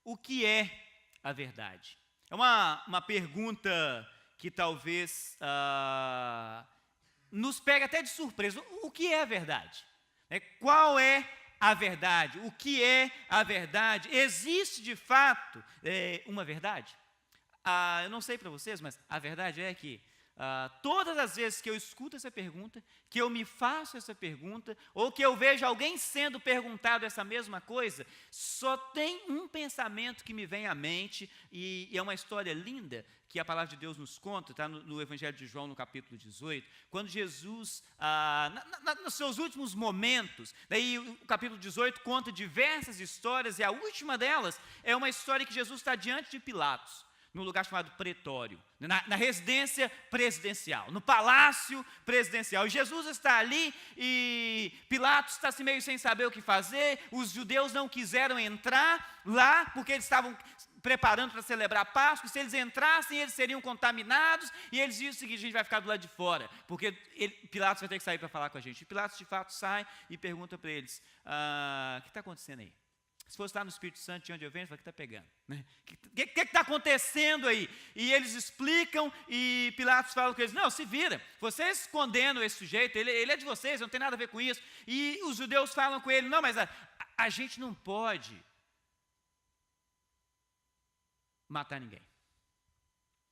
o que é a verdade? É uma pergunta que talvez nos pega até de surpresa. O que é a verdade? Qual é a verdade? O que é a verdade? Existe de fato uma verdade? Eu não sei para vocês, mas a verdade é que todas as vezes que eu escuto essa pergunta, que eu me faço essa pergunta, ou que eu vejo alguém sendo perguntado essa mesma coisa, só tem um pensamento que me vem à mente, e é uma história linda que a palavra de Deus nos conta, está no Evangelho de João, no capítulo 18, quando Jesus, nos seus últimos momentos, daí o capítulo 18 conta diversas histórias, e a última delas é uma história que Jesus está diante de Pilatos, num lugar chamado pretório, na residência presidencial, no palácio presidencial. E Jesus está ali e Pilatos está assim meio sem saber o que fazer. Os judeus não quiseram entrar lá porque eles estavam preparando para celebrar a Páscoa. E se eles entrassem, eles seriam contaminados. E eles diziam o seguinte: a gente vai ficar do lado de fora, porque Pilatos vai ter que sair para falar com a gente. E Pilatos de fato sai e pergunta para eles: o que está acontecendo aí? Se fosse lá no Espírito Santo, de onde eu venho, ele fala: o que está pegando? O que está acontecendo aí? E eles explicam, e Pilatos fala com eles: não, se vira, vocês condenam esse sujeito, ele é de vocês, não tem nada a ver com isso. E os judeus falam com ele: não, mas a gente não pode matar ninguém.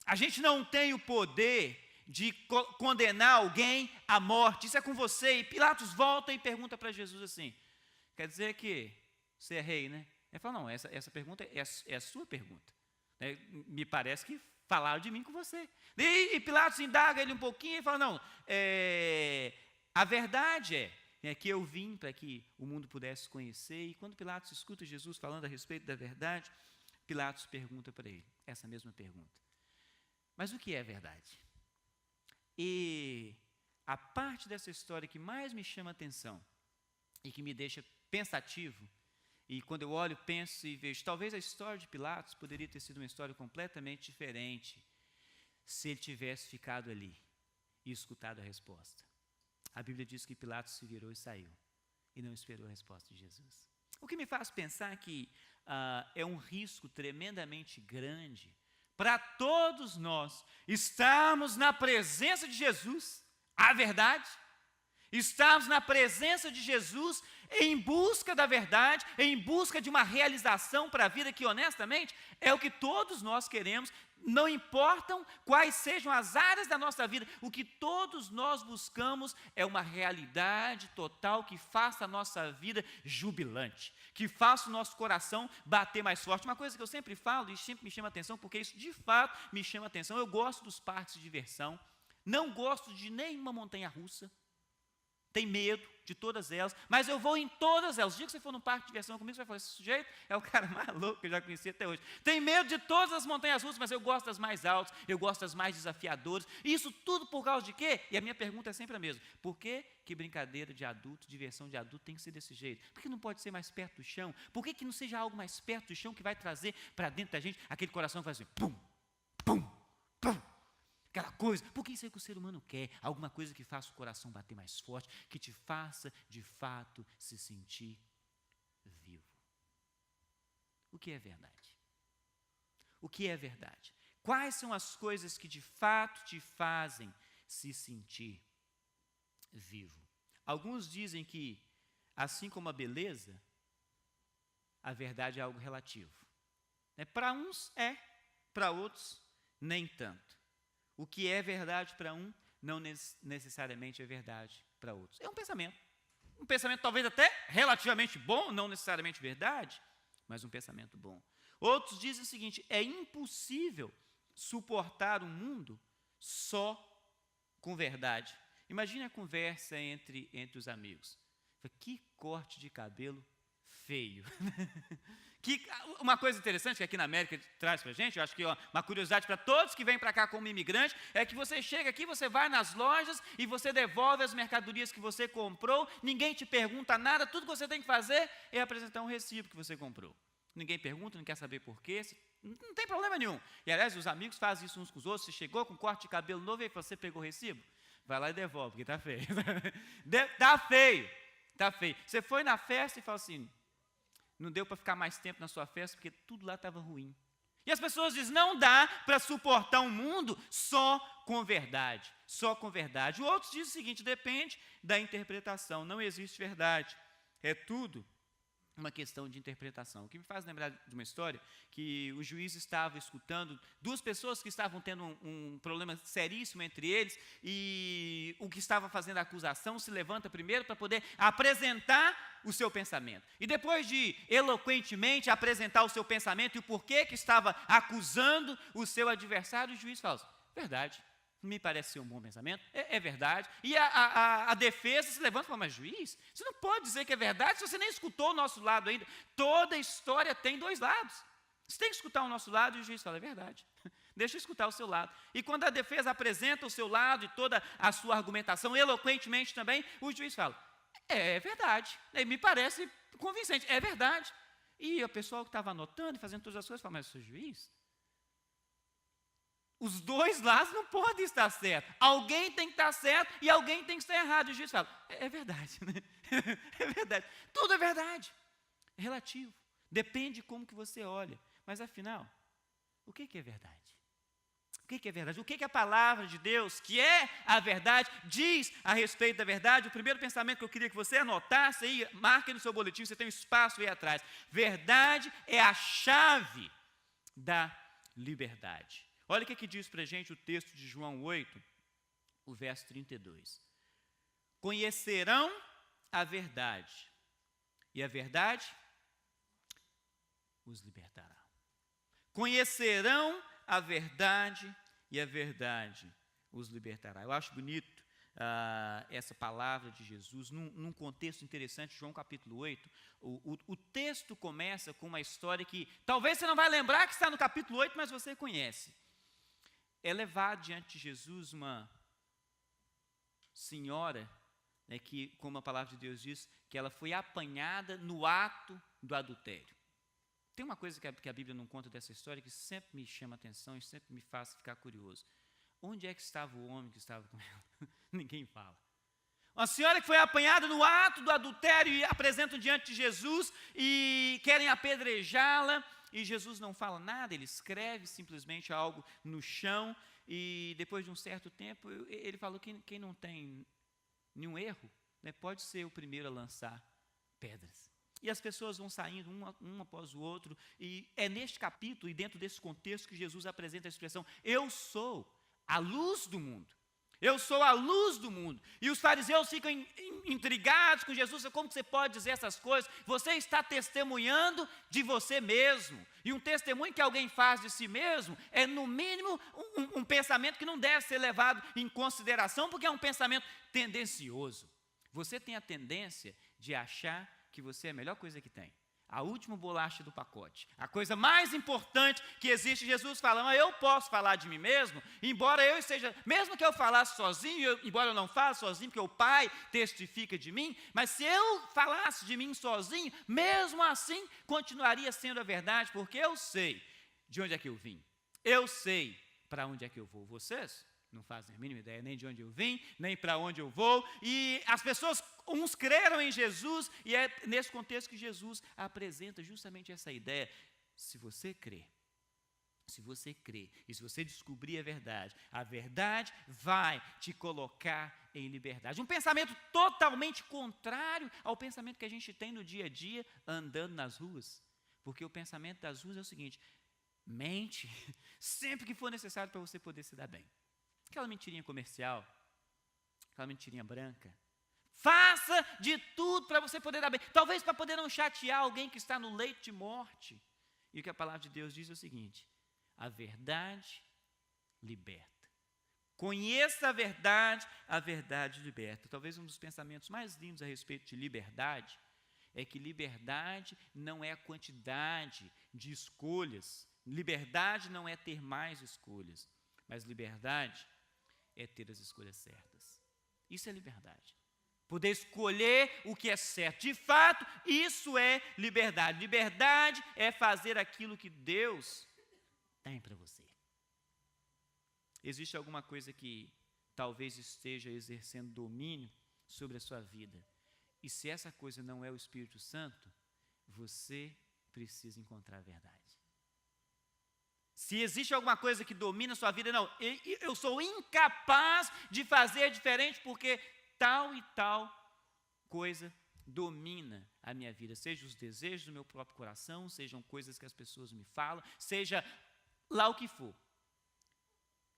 A gente não tem o poder de condenar alguém à morte, isso é com você. E Pilatos volta e pergunta para Jesus assim: quer dizer que você é rei, né? Ele fala: não, essa pergunta é a sua pergunta. Me parece que falaram de mim com você. E Pilatos indaga ele um pouquinho e fala: não, a verdade é que eu vim para que o mundo pudesse conhecer. E quando Pilatos escuta Jesus falando a respeito da verdade, Pilatos pergunta para ele essa mesma pergunta: mas o que é verdade? E a parte dessa história que mais me chama a atenção e que me deixa pensativo, e quando eu olho, penso e vejo, talvez a história de Pilatos poderia ter sido uma história completamente diferente se ele tivesse ficado ali e escutado a resposta. A Bíblia diz que Pilatos se virou e saiu, e não esperou a resposta de Jesus. O que me faz pensar que é um risco tremendamente grande para todos nós estarmos na presença de Jesus, a verdade, estarmos na presença de Jesus em busca da verdade, em busca de uma realização para a vida que, honestamente, é o que todos nós queremos, não importam quais sejam as áreas da nossa vida, o que todos nós buscamos é uma realidade total que faça a nossa vida jubilante, que faça o nosso coração bater mais forte. Uma coisa que eu sempre falo e sempre me chama a atenção, porque isso de fato me chama a atenção: eu gosto dos parques de diversão, não gosto de nenhuma montanha-russa, tenho medo de todas elas, mas eu vou em todas elas. O dia que você for num parque de diversão comigo, você vai falar: esse sujeito é o cara mais louco que eu já conheci até hoje. Tenho medo de todas as montanhas russas, mas eu gosto das mais altas, eu gosto das mais desafiadoras. E isso tudo por causa de quê? E a minha pergunta é sempre a mesma: por que brincadeira de adulto, diversão de adulto tem que ser desse jeito? Por que não pode ser mais perto do chão? Por que não seja algo mais perto do chão que vai trazer para dentro da gente aquele coração que faz assim, pum, pum, pum? Aquela coisa, porque isso é o que o ser humano quer, alguma coisa que faça o coração bater mais forte, que te faça, de fato, se sentir vivo. O que é verdade? O que é verdade? Quais são as coisas que, de fato, te fazem se sentir vivo? Alguns dizem que, assim como a beleza, a verdade é algo relativo. Para uns é, para outros nem tanto. O que é verdade para um, não necessariamente é verdade para outros. É um pensamento talvez até relativamente bom, não necessariamente verdade, mas um pensamento bom. Outros dizem o seguinte: é impossível suportar um mundo só com verdade. Imagine a conversa entre os amigos: que corte de cabelo feio. Uma coisa interessante que aqui na América traz para a gente, eu acho que uma curiosidade para todos que vêm para cá como imigrante, é que você chega aqui, você vai nas lojas e você devolve as mercadorias que você comprou, ninguém te pergunta nada, tudo que você tem que fazer é apresentar um recibo que você comprou. Ninguém pergunta, não quer saber por quê, não tem problema nenhum. E aliás, os amigos fazem isso uns com os outros. Você chegou com um corte de cabelo novo e você pegou o recibo? Vai lá e devolve, porque está feio. Está feio. Você foi na festa e fala assim: Não deu para ficar mais tempo na sua festa, porque tudo lá estava ruim. E as pessoas dizem, não dá para suportar um mundo só com verdade. Só com verdade. O outro diz o seguinte, depende da interpretação. Não existe verdade. É tudo uma questão de interpretação. O que me faz lembrar de uma história que o juiz estava escutando duas pessoas que estavam tendo um problema seríssimo entre eles, e o que estava fazendo a acusação se levanta primeiro para poder apresentar o seu pensamento. E depois de eloquentemente apresentar o seu pensamento e o porquê que estava acusando o seu adversário, o juiz fala, verdade. Me parece ser um bom pensamento, é verdade. E a defesa se levanta e fala, mas juiz, você não pode dizer que é verdade se você nem escutou o nosso lado ainda. Toda história tem dois lados. Você tem que escutar o nosso lado e o juiz fala, é verdade. Deixa eu escutar o seu lado. E quando a defesa apresenta o seu lado e toda a sua argumentação, eloquentemente também, o juiz fala, é verdade. Me parece convincente, é verdade. E o pessoal que estava anotando e fazendo todas as coisas fala, mas seu juiz, os dois lados não podem estar certos. Alguém tem que estar certo e alguém tem que estar errado. E o juiz fala, é verdade, né? É verdade. Tudo é verdade. É relativo. Depende de como que você olha. Mas afinal, o que é verdade? O que é verdade? O que a palavra de Deus, que é a verdade, diz a respeito da verdade? O primeiro pensamento que eu queria que você anotasse aí, marque no seu boletim, você tem um espaço aí atrás. Verdade é a chave da liberdade. Olha o que diz para a gente o texto de João 8, o verso 32. Conhecerão a verdade, e a verdade os libertará. Conhecerão a verdade, e a verdade os libertará. Eu acho bonito essa palavra de Jesus, num contexto interessante, João capítulo 8, o texto começa com uma história que talvez você não vai lembrar que está no capítulo 8, mas você conhece. É levado diante de Jesus uma senhora, né, que, como a palavra de Deus diz, que ela foi apanhada no ato do adultério. Tem uma coisa que a Bíblia não conta dessa história que sempre me chama a atenção e sempre me faz ficar curioso. Onde é que estava o homem que estava com ela? Ninguém fala. Uma senhora que foi apanhada no ato do adultério e apresentam diante de Jesus e querem apedrejá-la. E Jesus não fala nada, ele escreve simplesmente algo no chão, e depois de um certo tempo, ele falou que quem não tem nenhum erro, né, pode ser o primeiro a lançar pedras. E as pessoas vão saindo um após o outro, e é neste capítulo e dentro desse contexto que Jesus apresenta a expressão, eu sou a luz do mundo. Eu sou a luz do mundo. E os fariseus ficam intrigados com Jesus. Como que você pode dizer essas coisas? Você está testemunhando de você mesmo. E um testemunho que alguém faz de si mesmo é, no mínimo, um pensamento que não deve ser levado em consideração, porque é um pensamento tendencioso. Você tem a tendência de achar que você é a melhor coisa que tem. A última bolacha do pacote, a coisa mais importante que existe. Jesus fala, eu posso falar de mim mesmo, embora eu esteja, mesmo que eu falasse sozinho, embora eu não fale sozinho, porque o Pai testifica de mim, mas se eu falasse de mim sozinho, mesmo assim, continuaria sendo a verdade, porque eu sei de onde é que eu vim, eu sei para onde é que eu vou. Vocês não fazem a mínima ideia nem de onde eu vim, nem para onde eu vou, e as pessoas, uns creram em Jesus, e é nesse contexto que Jesus apresenta justamente essa ideia. Se você crê, e se você descobrir a verdade vai te colocar em liberdade. Um pensamento totalmente contrário ao pensamento que a gente tem no dia a dia, andando nas ruas, porque o pensamento das ruas é o seguinte, mente sempre que for necessário para você poder se dar bem. Aquela mentirinha comercial, aquela mentirinha branca. Faça de tudo para você poder dar bem. Talvez para poder não chatear alguém que está no leito de morte. E o que a palavra de Deus diz é o seguinte, a verdade liberta. Conheça a verdade liberta. Talvez um dos pensamentos mais lindos a respeito de liberdade é que liberdade não é a quantidade de escolhas. Liberdade não é ter mais escolhas. Mas liberdade é ter as escolhas certas. Isso é liberdade. Poder escolher o que é certo. De fato, isso é liberdade. Liberdade é fazer aquilo que Deus tem para você. Existe alguma coisa que talvez esteja exercendo domínio sobre a sua vida. E se essa coisa não é o Espírito Santo, você precisa encontrar a verdade. Se existe alguma coisa que domina a sua vida, não, eu sou incapaz de fazer diferente porque tal e tal coisa domina a minha vida, seja os desejos do meu próprio coração, sejam coisas que as pessoas me falam, seja lá o que for.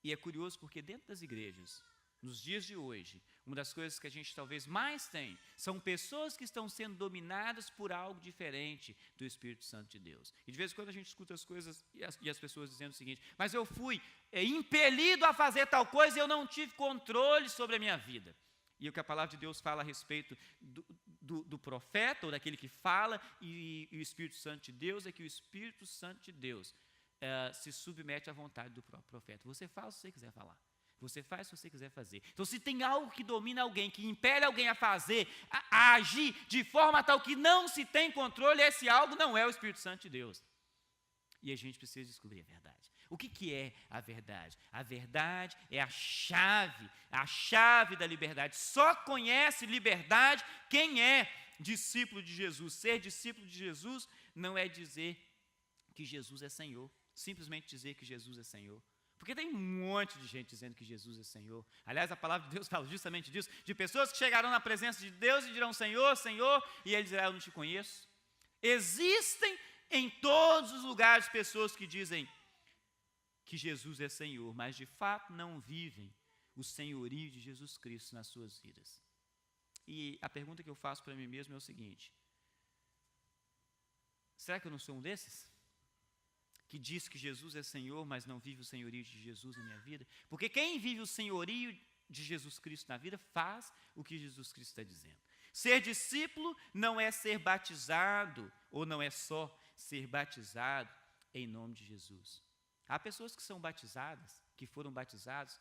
E é curioso porque dentro das igrejas, nos dias de hoje, uma das coisas que a gente talvez mais tem são pessoas que estão sendo dominadas por algo diferente do Espírito Santo de Deus. E de vez em quando a gente escuta as coisas e as pessoas dizendo o seguinte: mas eu fui impelido a fazer tal coisa e eu não tive controle sobre a minha vida. E o que a palavra de Deus fala a respeito do profeta, ou daquele que fala, e o Espírito Santo de Deus, é que o Espírito Santo de Deus se submete à vontade do próprio profeta. Você fala se você quiser falar. Você faz se você quiser fazer. Então, se tem algo que domina alguém, que impele alguém a fazer, a agir de forma tal que não se tem controle, esse algo não é o Espírito Santo de Deus. E a gente precisa descobrir a verdade. O que é a verdade? A verdade é a chave da liberdade. Só conhece liberdade quem é discípulo de Jesus. Ser discípulo de Jesus não é dizer que Jesus é Senhor, simplesmente dizer que Jesus é Senhor. Porque tem um monte de gente dizendo que Jesus é Senhor. Aliás, a palavra de Deus fala justamente disso, de pessoas que chegarão na presença de Deus e dirão: Senhor, Senhor, e Ele dirá: eu não te conheço. Existem em todos os lugares pessoas que dizem que Jesus é Senhor, mas de fato não vivem o senhorio de Jesus Cristo nas suas vidas. E a pergunta que eu faço para mim mesmo é o seguinte: será que eu não sou um desses? Que diz que Jesus é Senhor, mas não vive o senhorio de Jesus na minha vida? Porque quem vive o senhorio de Jesus Cristo na vida faz o que Jesus Cristo está dizendo. Ser discípulo não é ser batizado, ou não é só ser batizado em nome de Jesus. Há pessoas que são batizadas, que foram batizados,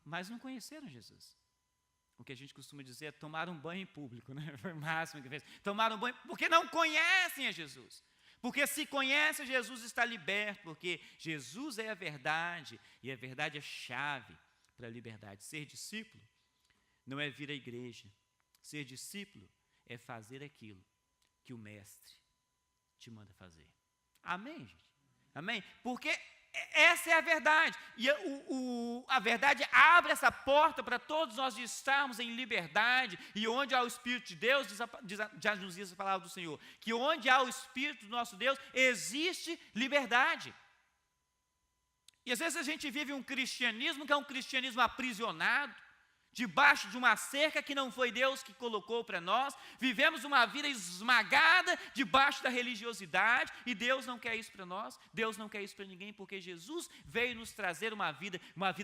mas não conheceram Jesus. O que a gente costuma dizer é tomar um banho em público, né? Foi o máximo que fez. Tomar um banho, porque não conhecem a Jesus. Porque se conhece Jesus, está liberto, porque Jesus é a verdade, e a verdade é chave para a liberdade. Ser discípulo não é vir à igreja. Ser discípulo é fazer aquilo que o mestre te manda fazer. Amém, gente? Amém? Porque essa é a verdade. E a verdade abre essa porta para todos nós estarmos em liberdade. E onde há o Espírito de Deus, já nos diz a palavra do Senhor, que onde há o Espírito do nosso Deus, existe liberdade. E às vezes a gente vive um cristianismo que é um cristianismo aprisionado, debaixo de uma cerca que não foi Deus que colocou para nós. Vivemos uma vida esmagada debaixo da religiosidade, e Deus não quer isso para nós. Deus não quer isso para ninguém, porque Jesus veio nos trazer uma vida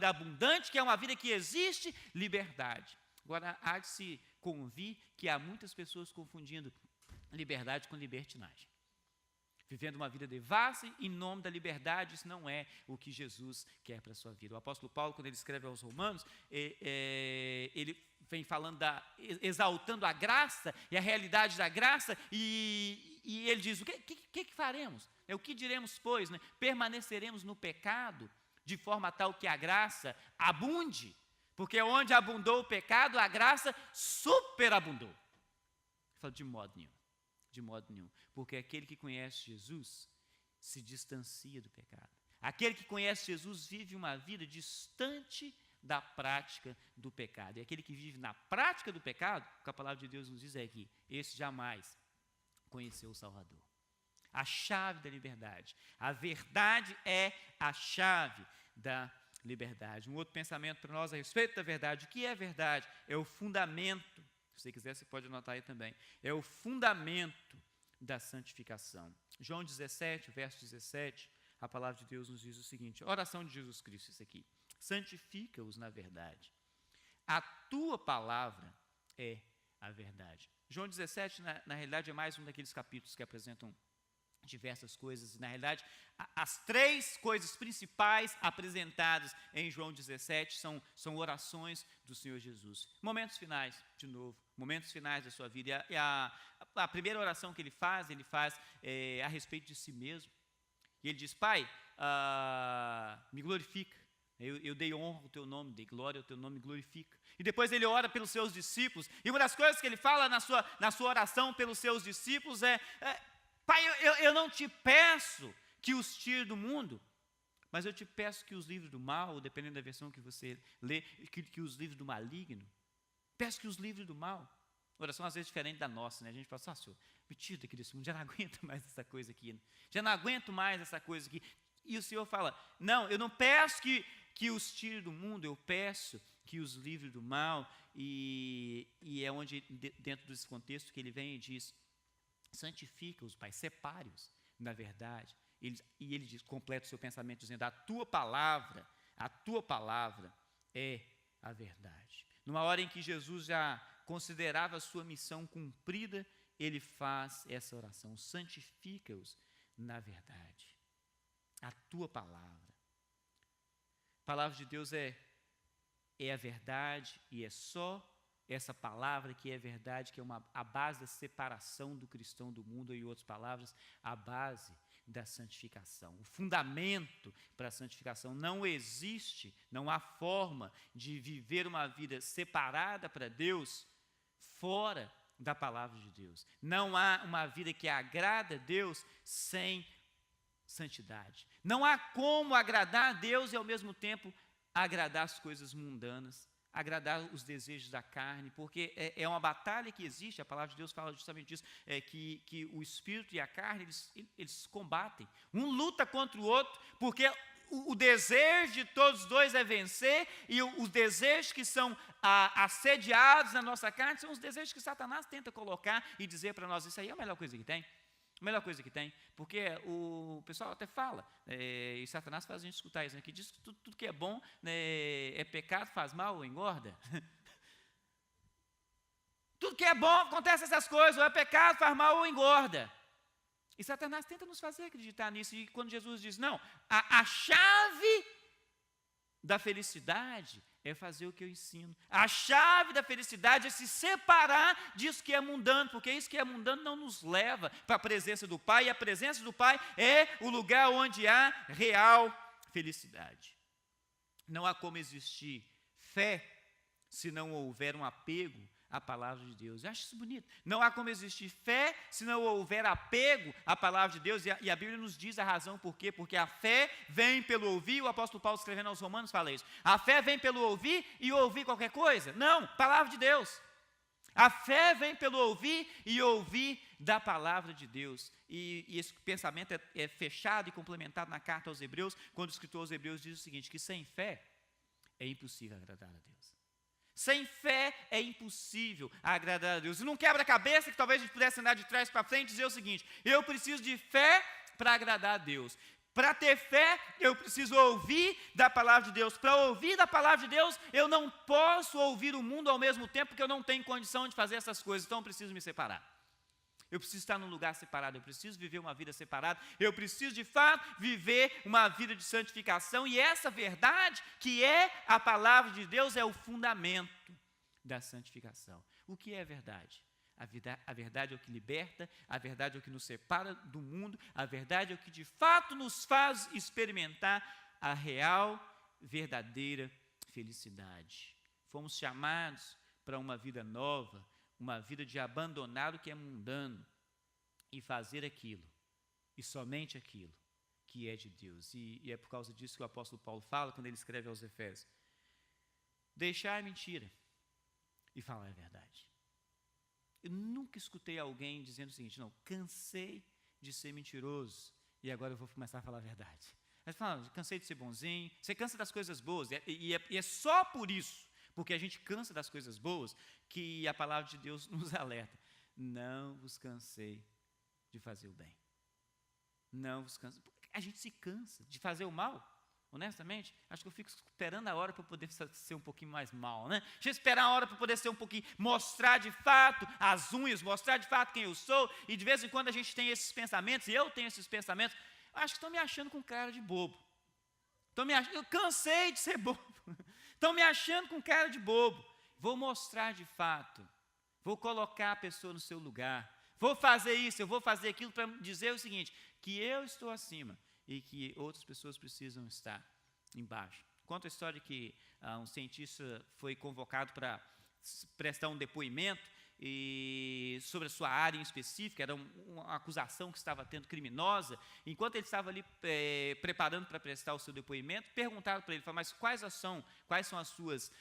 abundante, que é uma vida que existe liberdade. Agora, há de se convir que há muitas pessoas confundindo liberdade com libertinagem, vivendo uma vida devassa em nome da liberdade. Isso não é o que Jesus quer para a sua vida. O apóstolo Paulo, quando ele escreve aos Romanos, ele vem falando, exaltando a graça e a realidade da graça, e ele diz: o que faremos? O que diremos, pois? Né? Permaneceremos no pecado de forma tal que a graça abunde? Porque onde abundou o pecado, a graça superabundou. Ele fala: de modo nenhum. De modo nenhum, porque aquele que conhece Jesus se distancia do pecado. Aquele que conhece Jesus vive uma vida distante da prática do pecado. E aquele que vive na prática do pecado, o que a palavra de Deus nos diz é que esse jamais conheceu o Salvador. A chave da liberdade. A verdade é a chave da liberdade. Um outro pensamento para nós a respeito da verdade. O que é verdade? É o fundamento. Se você quiser, você pode anotar aí também. É o fundamento da santificação. João 17, verso 17, a palavra de Deus nos diz o seguinte: oração de Jesus Cristo, isso aqui: santifica-os na verdade. A tua palavra é a verdade. João 17, na realidade, é mais um daqueles capítulos que apresentam diversas coisas. Na realidade, as três coisas principais apresentadas em João 17 são orações do Senhor Jesus. Momentos finais, de novo, momentos finais da sua vida. E a primeira oração que ele faz a respeito de si mesmo. E ele diz: Pai, me glorifica. Eu dei honra ao teu nome, dei glória ao teu nome, glorifica. E depois ele ora pelos seus discípulos. E uma das coisas que ele fala na sua oração pelos seus discípulos é Pai, eu não te peço que os tire do mundo, mas eu te peço que os livros do mal, dependendo da versão que você lê, que os livros do maligno, peço que os livros do mal, oração às vezes diferente da nossa, né? A gente fala assim, Senhor, me tira daqui desse mundo, já não aguento mais essa coisa aqui, já não aguento mais essa coisa aqui. E o Senhor fala, não, eu não peço que os tire do mundo, eu peço que os livre do mal, e é onde, dentro desse contexto, que ele vem e diz, santifica-os, Pai, separe-os na verdade. E ele diz, completa o seu pensamento, dizendo, a tua palavra é a verdade. Numa hora em que Jesus já considerava a sua missão cumprida, ele faz essa oração, santifica-os na verdade. A tua palavra. A palavra de Deus é a verdade, e é só essa palavra que é verdade, que é a base da separação do cristão do mundo, ou em outras palavras, a base da santificação. O fundamento para a santificação. Não existe, não há forma de viver uma vida separada para Deus fora da palavra de Deus. Não há uma vida que agrada a Deus sem santidade. Não há como agradar a Deus e ao mesmo tempo agradar as coisas mundanas, agradar os desejos da carne, porque é uma batalha que existe. A palavra de Deus fala justamente disso, que o espírito e a carne, eles combatem. Um luta contra o outro, porque o desejo de todos os dois é vencer, e os desejos que são assediados na nossa carne são os desejos que Satanás tenta colocar e dizer para nós, isso aí é a melhor coisa que tem. A melhor coisa que tem, porque o pessoal até fala, e Satanás faz a gente escutar isso, né, que diz que tudo que é bom, né, é pecado, faz mal ou engorda. Tudo que é bom, acontece essas coisas, ou é pecado, faz mal ou engorda. E Satanás tenta nos fazer acreditar nisso, e quando Jesus diz, não, a chave da felicidade é fazer o que eu ensino. A chave da felicidade é se separar disso que é mundano, porque isso que é mundano não nos leva para a presença do Pai, e a presença do Pai é o lugar onde há real felicidade. Não há como existir fé se não houver um apego à palavra de Deus. Eu acho isso bonito. Não há como existir fé se não houver apego à palavra de Deus, e a Bíblia nos diz a razão por quê, porque a fé vem pelo ouvir. O apóstolo Paulo, escrevendo aos Romanos, fala isso. A fé vem pelo ouvir, e ouvir qualquer coisa? Não, palavra de Deus. A fé vem pelo ouvir, e ouvir da palavra de Deus. E esse pensamento é fechado e complementado na carta aos Hebreus, quando o escritor aos Hebreus diz o seguinte, que sem fé é impossível agradar a Deus. Sem fé é impossível agradar a Deus. E num quebra-cabeça que talvez a gente pudesse andar de trás para frente e dizer o seguinte, eu preciso de fé para agradar a Deus. Para ter fé, eu preciso ouvir da palavra de Deus. Para ouvir da palavra de Deus, eu não posso ouvir o mundo ao mesmo tempo, porque eu não tenho condição de fazer essas coisas. Então eu preciso me separar. Eu preciso estar num lugar separado, eu preciso viver uma vida separada, eu preciso de fato viver uma vida de santificação, e essa verdade, que é a palavra de Deus, é o fundamento da santificação. O que é verdade? A verdade é o que liberta, a verdade é o que nos separa do mundo, a verdade é o que de fato nos faz experimentar a real, verdadeira felicidade. Fomos chamados para uma vida nova, uma vida de abandonar o que é mundano e fazer aquilo, e somente aquilo que é de Deus. E é por causa disso que o apóstolo Paulo fala, quando ele escreve aos Efésios, deixar a mentira e falar a verdade. Eu nunca escutei alguém dizendo o seguinte, não, cansei de ser mentiroso e agora eu vou começar a falar a verdade. Mas fala, cansei de ser bonzinho, você cansa das coisas boas, e é só por isso, porque a gente cansa das coisas boas, que a palavra de Deus nos alerta. Não vos cansei de fazer o bem. Não vos cansei. A gente se cansa de fazer o mal, honestamente. Acho que eu fico esperando a hora para poder ser um pouquinho mais mal, né? Deixa eu esperar a hora para poder ser um pouquinho, mostrar de fato as unhas, mostrar de fato quem eu sou, e de vez em quando a gente tem esses pensamentos, e eu tenho esses pensamentos, acho que estão me achando com cara de bobo. Eu cansei de ser bobo. Estão me achando com cara de bobo. Vou mostrar de fato. Vou colocar a pessoa no seu lugar. Vou fazer isso, eu vou fazer aquilo para dizer o seguinte, que eu estou acima e que outras pessoas precisam estar embaixo. Conta a história que um cientista foi convocado para prestar um depoimento e sobre a sua área em específica, era uma acusação que estava tendo criminosa. Enquanto ele estava ali preparando para prestar o seu depoimento, perguntaram para ele, mas quais são as suas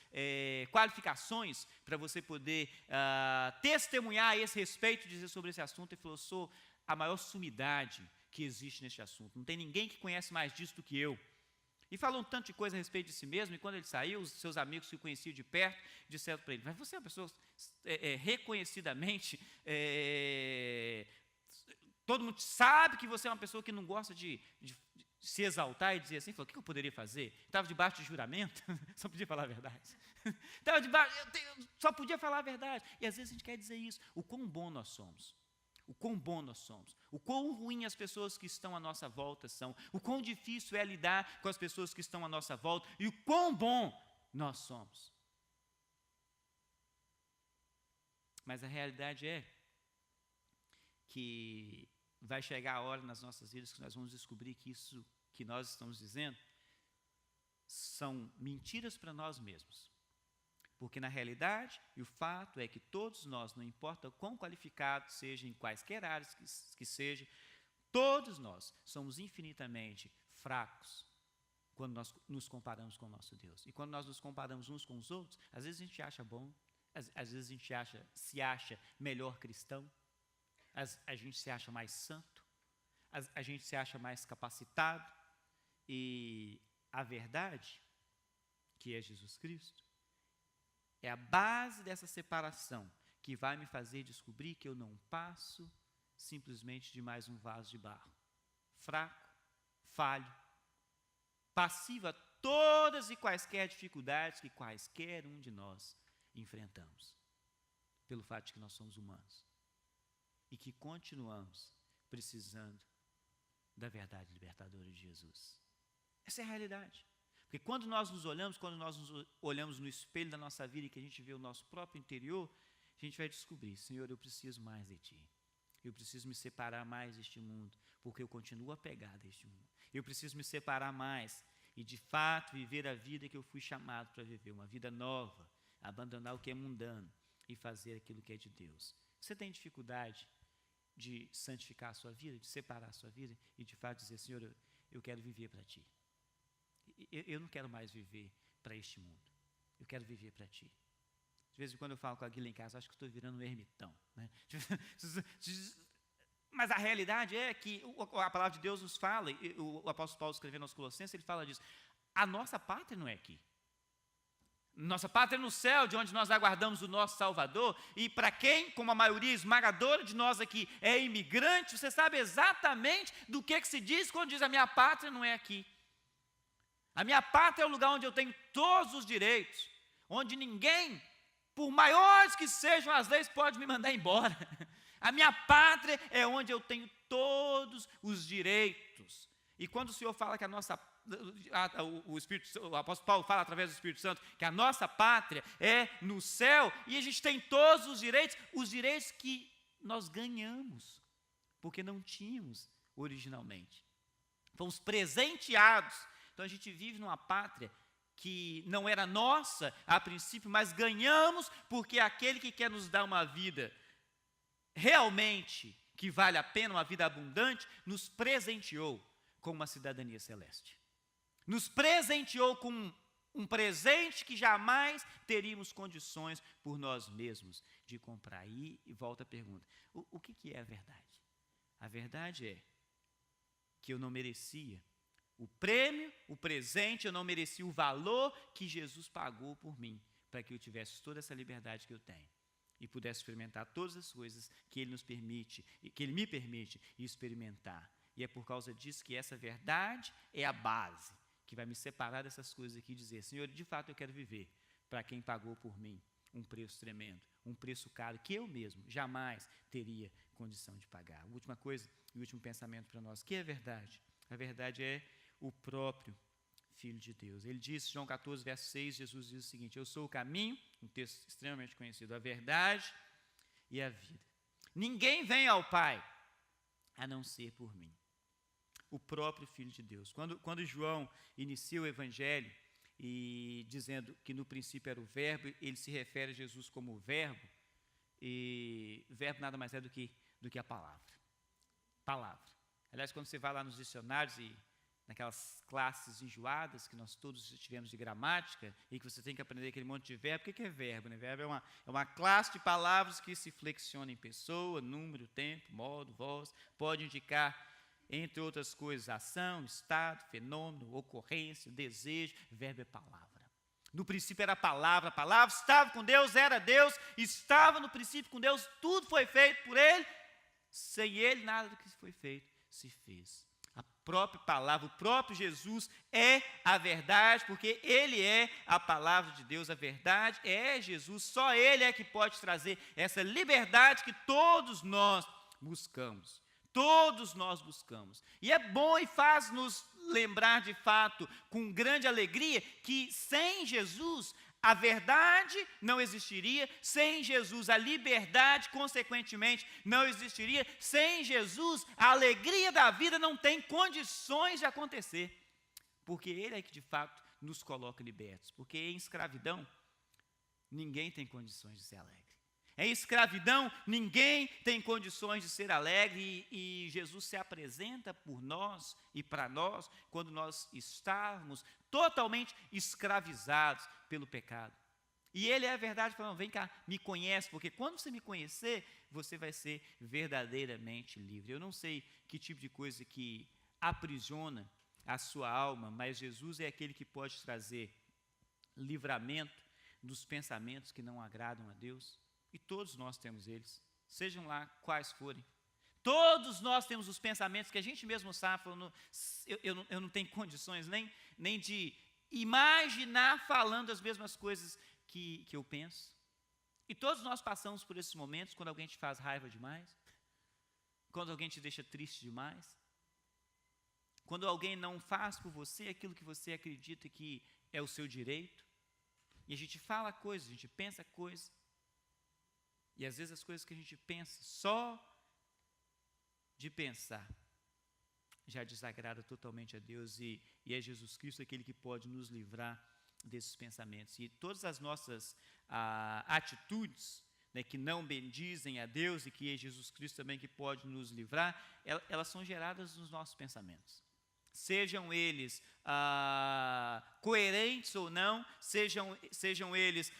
qualificações para você poder testemunhar a esse respeito, dizer sobre esse assunto? Ele falou, sou a maior sumidade que existe neste assunto, não tem ninguém que conhece mais disso do que eu. E falou um tanto de coisa a respeito de si mesmo, e quando ele saiu, os seus amigos que o conheciam de perto, disseram para ele, mas você é uma pessoa reconhecidamente, todo mundo sabe que você é uma pessoa que não gosta de se exaltar e dizer assim. Falou, o que eu poderia fazer? Estava debaixo de juramento, só podia falar a verdade. Estava debaixo, só podia falar a verdade. E às vezes a gente quer dizer isso, o quão bom nós somos. O quão bom nós somos, o quão ruim as pessoas que estão à nossa volta são, o quão difícil é lidar com as pessoas que estão à nossa volta e o quão bom nós somos. Mas a realidade é que vai chegar a hora nas nossas vidas que nós vamos descobrir que isso que nós estamos dizendo são mentiras para nós mesmos. Porque, na realidade, e o fato é que todos nós, não importa o quão qualificados sejam, em quaisquer áreas que sejam, todos nós somos infinitamente fracos quando nós nos comparamos com o nosso Deus. E quando nós nos comparamos uns com os outros, às vezes a gente acha bom, às vezes a gente se acha melhor cristão, a gente se acha mais santo, a gente se acha mais capacitado, e a verdade, que é Jesus Cristo, é a base dessa separação que vai me fazer descobrir que eu não passo simplesmente de mais um vaso de barro. Fraco, falho, passivo a todas e quaisquer dificuldades que quaisquer um de nós enfrentamos. Pelo fato de que nós somos humanos. E que continuamos precisando da verdade libertadora de Jesus. Essa é a realidade. Porque quando nós nos olhamos no espelho da nossa vida e que a gente vê o nosso próprio interior, a gente vai descobrir, Senhor, eu preciso mais de Ti. Eu preciso me separar mais deste mundo, porque eu continuo apegado a este mundo. Eu preciso me separar mais e, de fato, viver a vida que eu fui chamado para viver, uma vida nova, abandonar o que é mundano e fazer aquilo que é de Deus. Você tem dificuldade de santificar a sua vida, de separar a sua vida e, de fato, dizer, Senhor, eu quero viver para Ti. Eu não quero mais viver para este mundo. Eu quero viver para Ti. De vez em quando eu falo com a Guilherme em casa, acho que estou virando um ermitão. Né? Mas a realidade é que a palavra de Deus nos fala, e o apóstolo Paulo escrevendo aos Colossenses, ele fala disso. A nossa pátria não é aqui. Nossa pátria é no céu, de onde nós aguardamos o nosso Salvador. E para quem, como a maioria esmagadora de nós aqui, é imigrante, você sabe exatamente do que se diz quando diz a minha pátria não é aqui. A minha pátria é o lugar onde eu tenho todos os direitos, onde ninguém, por maiores que sejam as leis, pode me mandar embora. A minha pátria é onde eu tenho todos os direitos. E quando o Senhor fala que o apóstolo Paulo fala através do Espírito Santo, que a nossa pátria é no céu, e a gente tem todos os direitos que nós ganhamos, porque não tínhamos originalmente. Fomos presenteados. Então a gente vive numa pátria que não era nossa a princípio, mas ganhamos porque aquele que quer nos dar uma vida realmente que vale a pena, uma vida abundante, nos presenteou com uma cidadania celeste. Nos presenteou com um presente que jamais teríamos condições por nós mesmos de comprar. E volta a pergunta, o que é a verdade? A verdade é que eu não merecia o prêmio, o presente, eu não merecia o valor que Jesus pagou por mim, para que eu tivesse toda essa liberdade que eu tenho e pudesse experimentar todas as coisas que Ele me permite experimentar. E é por causa disso que essa verdade é a base que vai me separar dessas coisas aqui e dizer, Senhor, de fato eu quero viver para quem pagou por mim um preço tremendo, um preço caro que eu mesmo jamais teria condição de pagar. A última coisa e o último pensamento para nós, que é verdade? A verdade é o próprio Filho de Deus. Ele diz, João 14, verso 6, Jesus diz o seguinte, eu sou o caminho, um texto extremamente conhecido, a verdade e a vida. Ninguém vem ao Pai a não ser por mim. O próprio Filho de Deus. Quando João inicia o Evangelho, e dizendo que no princípio era o Verbo, ele se refere a Jesus como o Verbo, E verbo nada mais é do que a palavra. Palavra. Aliás, quando você vai lá nos dicionários e naquelas classes enjoadas que nós todos tivemos de gramática e que você tem que aprender aquele monte de verbo, o que é verbo? Né? Verbo é uma classe de palavras que se flexiona em pessoa, número, tempo, modo, voz, pode indicar, entre outras coisas, ação, estado, fenômeno, ocorrência, desejo. Verbo é palavra. No princípio era a palavra estava com Deus, era Deus, estava no princípio com Deus, tudo foi feito por Ele, sem Ele nada do que foi feito se fez. A própria palavra, o próprio Jesus é a verdade, porque Ele é a palavra de Deus, a verdade é Jesus, só Ele é que pode trazer essa liberdade que todos nós buscamos. Todos nós buscamos. E é bom e faz nos lembrar de fato, com grande alegria, que sem Jesus a verdade não existiria, sem Jesus a liberdade, consequentemente, não existiria, sem Jesus a alegria da vida não tem condições de acontecer, porque Ele é que de fato nos coloca libertos, porque em escravidão ninguém tem condições de ser alegre. Em escravidão, ninguém tem condições de ser alegre e Jesus se apresenta por nós e para nós quando nós estamos totalmente escravizados pelo pecado. E Ele é a verdade, falando, vem cá, me conhece, porque quando você me conhecer, você vai ser verdadeiramente livre. Eu não sei que tipo de coisa que aprisiona a sua alma, mas Jesus é aquele que pode trazer livramento dos pensamentos que não agradam a Deus. E todos nós temos eles, sejam lá quais forem. Todos nós temos os pensamentos que a gente mesmo sabe, falando, eu não tenho condições nem de imaginar falando as mesmas coisas que eu penso. E todos nós passamos por esses momentos, quando alguém te faz raiva demais, quando alguém te deixa triste demais, quando alguém não faz por você aquilo que você acredita que é o seu direito, e a gente fala coisas, a gente pensa coisas, e às vezes as coisas que a gente pensa, só de pensar, já desagrada totalmente a Deus, e é Jesus Cristo aquele que pode nos livrar desses pensamentos. E todas as nossas atitudes, né, que não bendizem a Deus, e que é Jesus Cristo também que pode nos livrar, elas são geradas nos nossos pensamentos. Sejam eles coerentes ou não, sejam eles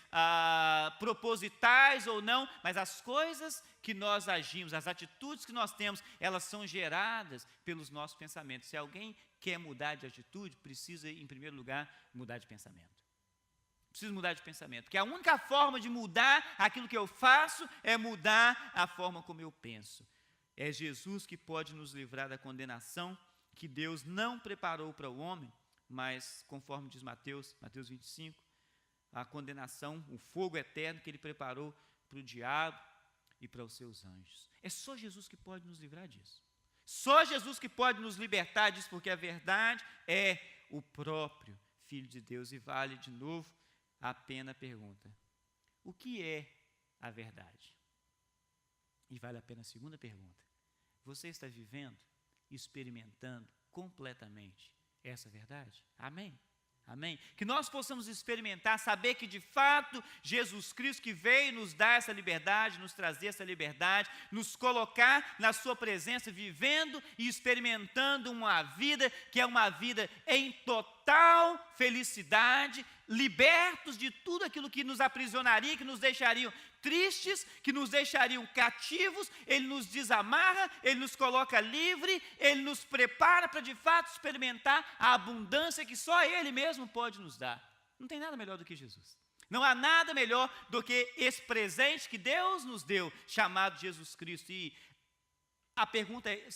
propositais ou não, mas as coisas que nós agimos, as atitudes que nós temos, elas são geradas pelos nossos pensamentos. Se alguém quer mudar de atitude, precisa, em primeiro lugar, mudar de pensamento. Precisa mudar de pensamento, porque a única forma de mudar aquilo que eu faço é mudar a forma como eu penso. É Jesus que pode nos livrar da condenação que Deus não preparou para o homem, mas, conforme diz Mateus 25, a condenação, o fogo eterno que Ele preparou para o diabo e para os seus anjos. É só Jesus que pode nos livrar disso. Só Jesus que pode nos libertar disso, porque a verdade é o próprio Filho de Deus. E vale, de novo, a pena a pergunta: o que é a verdade? E vale a pena a segunda pergunta: você está vivendo, experimentando completamente essa verdade? Amém? Amém? Que nós possamos experimentar, saber que de fato Jesus Cristo que veio nos dar essa liberdade, nos trazer essa liberdade, nos colocar na sua presença, vivendo e experimentando uma vida que é uma vida em total felicidade, libertos de tudo aquilo que nos aprisionaria, que nos deixariam tristes, que nos deixariam cativos. Ele nos desamarra, Ele nos coloca livre, Ele nos prepara para de fato experimentar a abundância que só Ele mesmo pode nos dar. Não tem nada melhor do que Jesus. Não há nada melhor do que esse presente que Deus nos deu, chamado Jesus Cristo. E a pergunta é,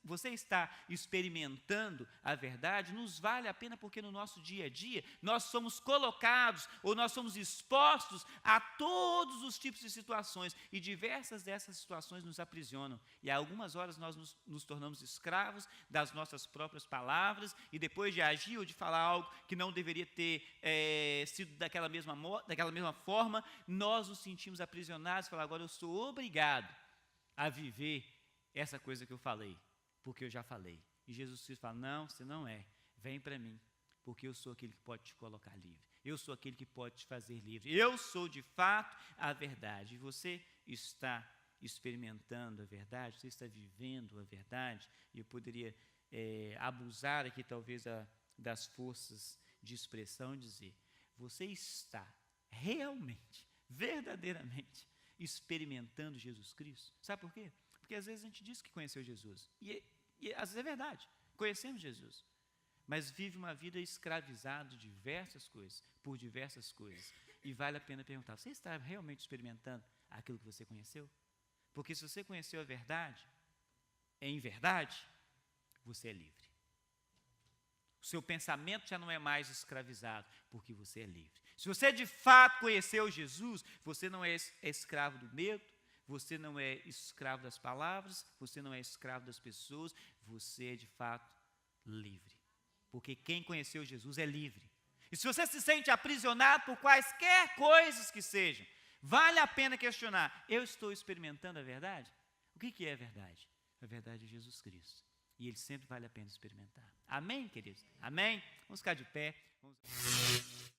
você está experimentando a verdade? Nos vale a pena, porque no nosso dia a dia nós somos colocados ou nós somos expostos a todos os tipos de situações, e diversas dessas situações nos aprisionam, e algumas horas nós nos tornamos escravos das nossas próprias palavras, e depois de agir ou de falar algo que não deveria ter sido daquela mesma forma, nós nos sentimos aprisionados e falamos, agora eu sou obrigado a viver essa coisa que eu falei, porque eu já falei. E Jesus Cristo fala, não, você não é, vem para mim, porque eu sou aquele que pode te colocar livre. Eu sou aquele que pode te fazer livre. Eu sou, de fato, a verdade. E você está experimentando a verdade, você está vivendo a verdade. E eu poderia abusar aqui, talvez, das forças de expressão e dizer: você está realmente, verdadeiramente, experimentando Jesus Cristo? Sabe por quê? Porque às vezes a gente diz que conheceu Jesus. E às vezes é verdade, conhecemos Jesus. Mas vive uma vida escravizado de diversas coisas, por diversas coisas. E vale a pena perguntar: você está realmente experimentando aquilo que você conheceu? Porque se você conheceu a verdade, em verdade, você é livre. O seu pensamento já não é mais escravizado, porque você é livre. Se você de fato conheceu Jesus, você não é escravo do medo, você não é escravo das palavras, você não é escravo das pessoas, você é de fato livre. Porque quem conheceu Jesus é livre. E se você se sente aprisionado por quaisquer coisas que sejam, vale a pena questionar: eu estou experimentando a verdade? O que é a verdade? A verdade é Jesus Cristo. E ele sempre vale a pena experimentar. Amém, queridos? Amém? Vamos ficar de pé. Vamos...